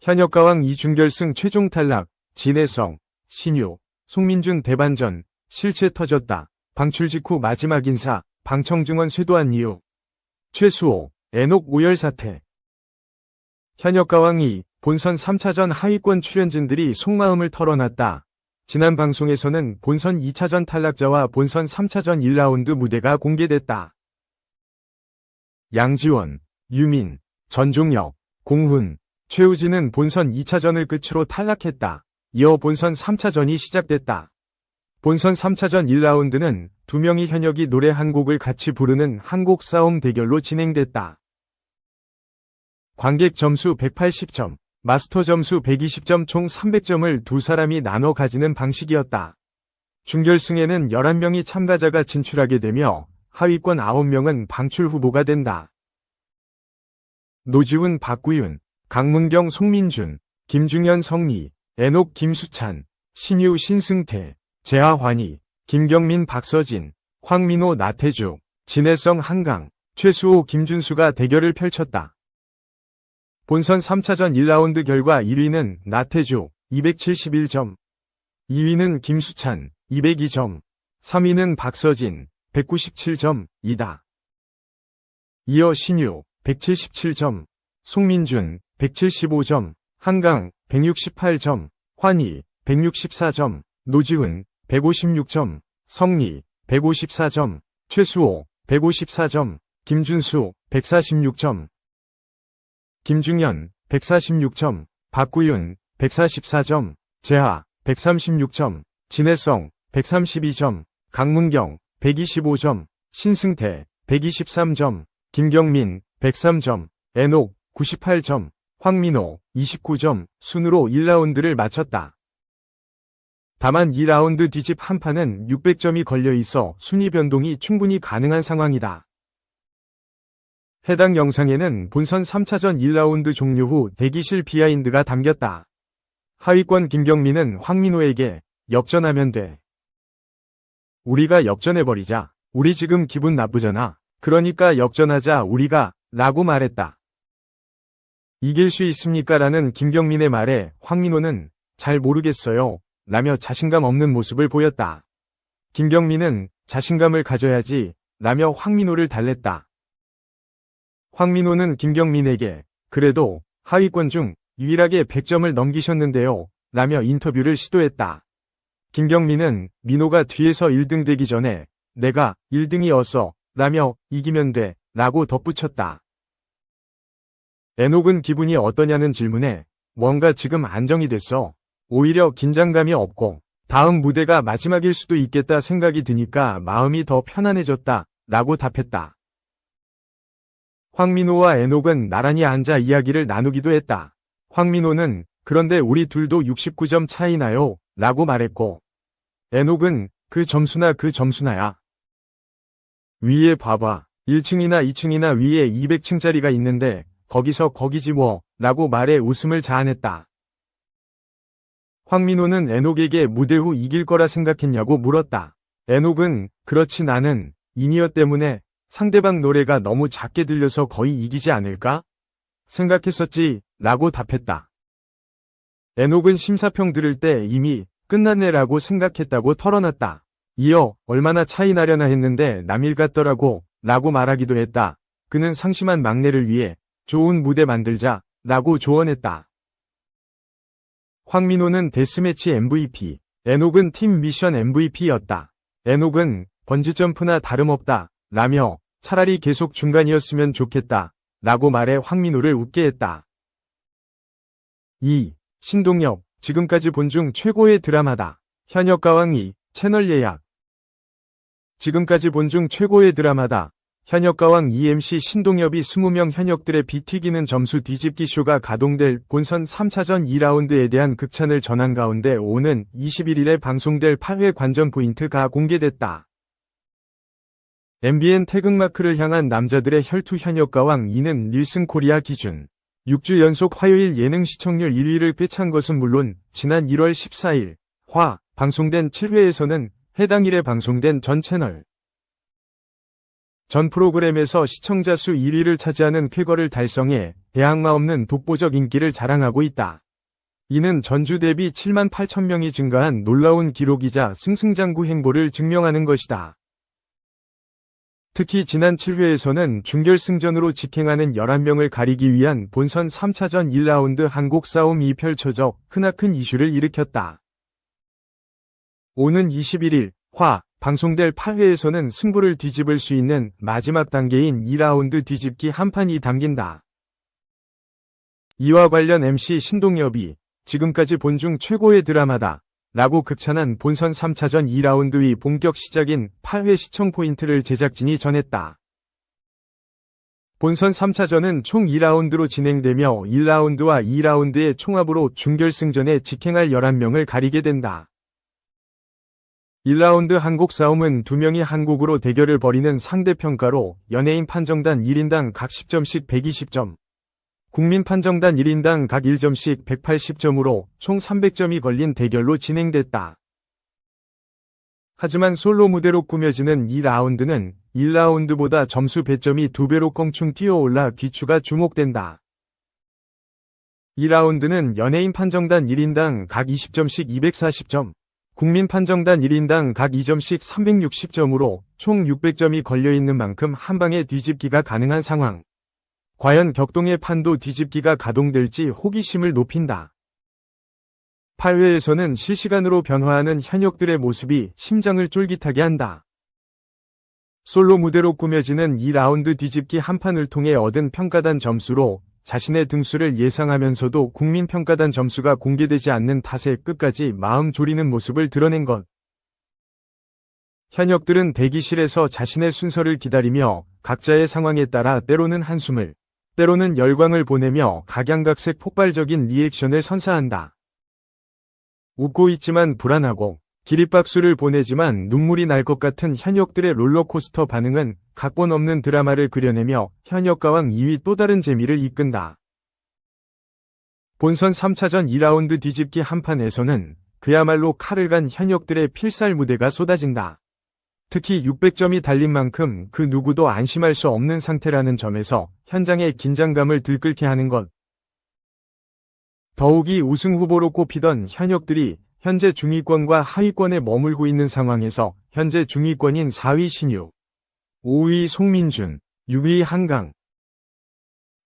현역가왕 2준결승 최종 탈락, 진해성, 신유, 송민준 대반전, 실체 터졌다. 방출 직후 마지막 인사, 방청증원 쇄도한 이유. 최수호, 애녹 오열 사태. 현역가왕 2, 본선 3차전 하위권 출연진들이 속마음을 털어놨다. 지난 방송에서는 본선 2차전 탈락자와 본선 3차전 1라운드 무대가 공개됐다. 양지원, 유민, 전종혁, 공훈, 최우진은 본선 2차전을 끝으로 탈락했다. 이어 본선 3차전이 시작됐다. 본선 3차전 1라운드는 두 명의 현역이 노래 한 곡을 같이 부르는 한곡 싸움 대결로 진행됐다. 관객 점수 180점, 마스터 점수 120점 총 300점을 두 사람이 나눠 가지는 방식이었다. 준결승에는 11명의 참가자가 진출하게 되며 하위권 9명은 방출 후보가 된다. 노지훈 박구윤, 강문경 송민준, 김중현 성리, 애녹 김수찬, 신유 신승태, 재하환희, 김경민 박서진, 황민호 나태주, 진해성 한강, 최수호 김준수가 대결을 펼쳤다. 본선 3차전 1라운드 결과 1위는 나태주 271점, 2위는 김수찬 202점, 3위는 박서진 197점이다. 이어 신유 177점, 송민준 175점, 한강 168점, 환희 164점, 노지훈 156점, 성리 154점, 최수호 154점, 김준수 146점, 김중현 146점, 박구윤 144점, 재하 136점, 진해성 132점, 강문경 125점, 신승태 123점, 김경민 103점, 애녹 98점, 황민호 29점 순으로 1라운드를 마쳤다. 다만 2라운드 뒤집 한 판은 600점이 걸려 있어 순위 변동이 충분히 가능한 상황이다. 해당 영상에는 본선 3차전 1라운드 종료 후 대기실 비하인드가 담겼다. 하위권 김경민은 황민호에게 역전하면 돼. 우리가 역전해버리자. 우리 지금 기분 나쁘잖아. 그러니까 역전하자 우리가 라고 말했다. 이길 수 있습니까? 라는 김경민의 말에 황민호는 잘 모르겠어요. 라며 자신감 없는 모습을 보였다. 김경민은 자신감을 가져야지 라며 황민호를 달랬다. 황민호는 김경민에게 그래도 하위권 중 유일하게 100점을 넘기셨는데요. 라며 인터뷰를 시도했다. 김경민은 민호가 뒤에서 1등 되기 전에 내가 1등이었어 라며 이기면 돼 라고 덧붙였다. 애녹은 기분이 어떠냐는 질문에 뭔가 지금 안정이 됐어. 오히려 긴장감이 없고 다음 무대가 마지막일 수도 있겠다 생각이 드니까 마음이 더 편안해졌다 라고 답했다. 황민호와 애녹은 나란히 앉아 이야기를 나누기도 했다. 황민호는 그런데 우리 둘도 69점 차이 나요 라고 말했고 애녹은 그 점수나야. 위에 봐봐. 1층이나 2층이나 위에 200층짜리가 있는데 거기서 거기지 뭐 라고 말해 웃음을 자아냈다. 황민호는 애녹에게 무대 후 이길 거라 생각했냐고 물었다. 애녹은 그렇지 나는 인이어 때문에 상대방 노래가 너무 작게 들려서 거의 이기지 않을까? 생각했었지 라고 답했다. 애녹은 심사평 들을 때 이미 끝났네 라고 생각했다고 털어놨다. 이어 얼마나 차이 나려나 했는데 남일 같더라고 라고 말하기도 했다. 그는 상심한 막내를 위해 좋은 무대 만들자 라고 조언했다. 황민호는 데스매치 MVP, 애녹은 팀 미션 MVP였다. 애녹은 번지점프나 다름없다 라며 차라리 계속 중간이었으면 좋겠다 라고 말해 황민호를 웃게 했다. 2. 신동엽, 지금까지 본 중 최고의 드라마다. 현역가왕 2, 채널 예약. 지금까지 본 중 최고의 드라마다. 현역가왕 2MC 신동엽이 20명 현역들의 비튀기는 점수 뒤집기 쇼가 가동될 본선 3차전 2라운드에 대한 극찬을 전한 가운데 오는 21일에 방송될 8회 관전 포인트가 공개됐다. MBN 태극마크를 향한 남자들의 혈투 현역가왕 2는 닐슨 코리아 기준 6주 연속 화요일 예능 시청률 1위를 꿰찬 것은 물론 지난 1월 14일 방송된 7회에서는 해당 일에 방송된 전 채널 전 프로그램에서 시청자 수 1위를 차지하는 쾌거를 달성해 대항마 없는 독보적 인기를 자랑하고 있다. 이는 전주 대비 7만 8천 명이 증가한 놀라운 기록이자 승승장구 행보를 증명하는 것이다. 특히 지난 7회에서는 준결승전으로 직행하는 11명을 가리기 위한 본선 3차전 1라운드 한곡 싸움이 펼쳐져 크나큰 이슈를 일으켰다. 오는 21일 방송될 8회에서는 승부를 뒤집을 수 있는 마지막 단계인 2라운드 뒤집기 한 판이 담긴다. 이와 관련 MC 신동엽이 지금까지 본 중 최고의 드라마다 라고 극찬한 본선 3차전 2라운드의 본격 시작인 8회 시청 포인트를 제작진이 전했다. 본선 3차전은 총 2라운드로 진행되며 1라운드와 2라운드의 총합으로 준결승전에 직행할 11명을 가리게 된다. 1라운드 한곡 싸움은 2명이 한곡으로 대결을 벌이는 상대평가로 연예인 판정단 1인당 각 10점씩 120점, 국민 판정단 1인당 각 1점씩 180점으로 총 300점이 걸린 대결로 진행됐다. 하지만 솔로 무대로 꾸며지는 2라운드는 1라운드보다 점수 배점이 2배로 껑충 뛰어올라 귀추가 주목된다. 2라운드는 연예인 판정단 1인당 각 20점씩 240점, 국민 판정단 1인당 각 2점씩 360점으로 총 600점이 걸려있는 만큼 한방에 뒤집기가 가능한 상황. 과연 격동의 판도 뒤집기가 가동될지 호기심을 높인다. 8회에서는 실시간으로 변화하는 현역들의 모습이 심장을 쫄깃하게 한다. 솔로 무대로 꾸며지는 2라운드 뒤집기 한 판을 통해 얻은 평가단 점수로 자신의 등수를 예상하면서도 국민평가단 점수가 공개되지 않는 탓에 끝까지 마음 졸이는 모습을 드러낸 것. 현역들은 대기실에서 자신의 순서를 기다리며 각자의 상황에 따라 때로는 한숨을, 때로는 열광을 보내며 각양각색 폭발적인 리액션을 선사한다. 웃고 있지만 불안하고 기립박수를 보내지만 눈물이 날 것 같은 현역들의 롤러코스터 반응은 각본 없는 드라마를 그려내며 현역가왕 2위 또 다른 재미를 이끈다. 본선 3차전 2라운드 뒤집기 한판에서는 그야말로 칼을 간 현역들의 필살 무대가 쏟아진다. 특히 600점이 달린 만큼 그 누구도 안심할 수 없는 상태라는 점에서 현장의 긴장감을 들끓게 하는 것. 더욱이 우승 후보로 꼽히던 현역들이 현재 중위권과 하위권에 머물고 있는 상황에서 현재 중위권인 4위 신유, 5위 송민준, 6위 한강,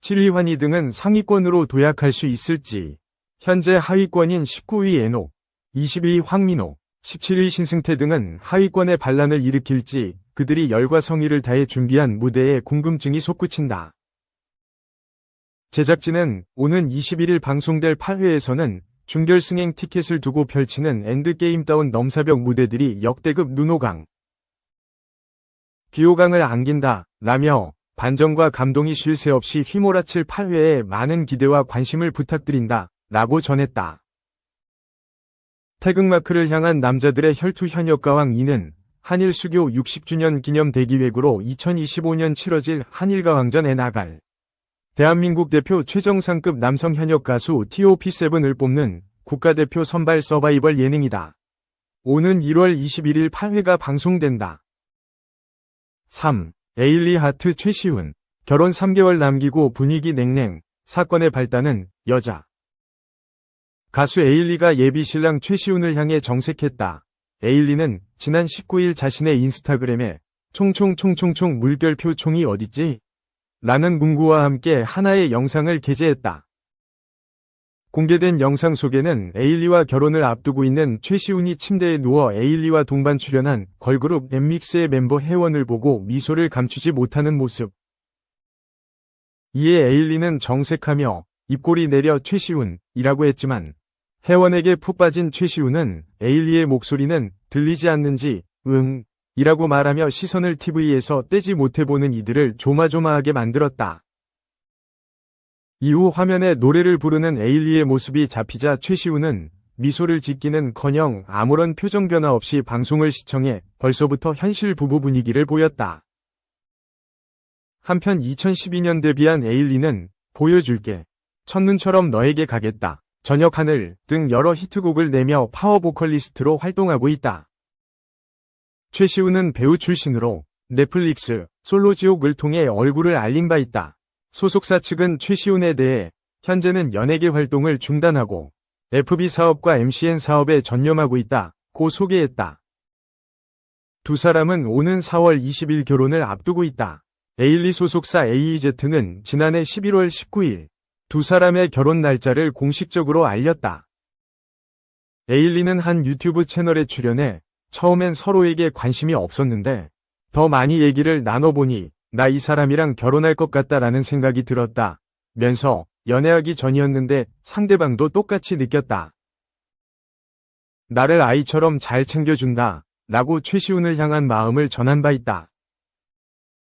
7위 환희 등은 상위권으로 도약할 수 있을지, 현재 하위권인 19위 에녹, 20위 황민호, 17위 신승태 등은 하위권의 반란을 일으킬지 그들이 열과 성의를 다해 준비한 무대에 궁금증이 솟구친다. 제작진은 오는 21일 방송될 8회에서는 준결승행 티켓을 두고 펼치는 엔드게임다운 넘사벽 무대들이 역대급 눈호강, 비호강을 안긴다 라며 반전과 감동이 쉴 새 없이 휘몰아칠 8회에 많은 기대와 관심을 부탁드린다 라고 전했다. 태극마크를 향한 남자들의 혈투 현역가왕 2는 한일 수교 60주년 기념 대기획으로 2025년 치러질 한일가왕전에 나갈 대한민국 대표 최정상급 남성 현역 가수 TOP7을 뽑는 국가대표 선발 서바이벌 예능이다. 오는 1월 21일 8회가 방송된다. 3. 에일리 하트 최시훈. 결혼 3개월 남기고 분위기 냉랭. 사건의 발단은 여자. 가수 에일리가 예비 신랑 최시훈을 향해 정색했다. 에일리는 지난 19일 자신의 인스타그램에 총총총총총 물결표 총이 어딨지? 라는 문구와 함께 하나의 영상을 게재했다. 공개된 영상 속에는 에일리와 결혼을 앞두고 있는 최시훈이 침대에 누워 에일리와 동반 출연한 걸그룹 엠믹스의 멤버 혜원을 보고 미소를 감추지 못하는 모습. 이에 에일리는 정색하며 입꼬리 내려 최시훈이라고 했지만 혜원에게 푹 빠진 최시훈은 에일리의 목소리는 들리지 않는지 응 이라고 말하며 시선을 TV에서 떼지 못해보는 이들을 조마조마하게 만들었다. 이후 화면에 노래를 부르는 에일리의 모습이 잡히자 최시훈은 미소를 짓기는커녕 아무런 표정 변화 없이 방송을 시청해 벌써부터 현실 부부 분위기를 보였다. 한편 2012년 데뷔한 에일리는 보여줄게, 첫눈처럼 너에게 가겠다, 저녁 하늘 등 여러 히트곡을 내며 파워 보컬리스트로 활동하고 있다. 최시훈은 배우 출신으로 넷플릭스, 솔로지옥을 통해 얼굴을 알린 바 있다. 소속사 측은 최시훈에 대해 현재는 연예계 활동을 중단하고 FB 사업과 MCN 사업에 전념하고 있다고 소개했다. 두 사람은 오는 4월 20일 결혼을 앞두고 있다. 에일리 소속사 AEZ는 지난해 11월 19일 두 사람의 결혼 날짜를 공식적으로 알렸다. 에일리는 한 유튜브 채널에 출연해 처음엔 서로에게 관심이 없었는데 더 많이 얘기를 나눠보니 나 이 사람이랑 결혼할 것 같다라는 생각이 들었다 면서 연애하기 전이었는데 상대방도 똑같이 느꼈다. 나를 아이처럼 잘 챙겨준다 라고 최시훈을 향한 마음을 전한 바 있다.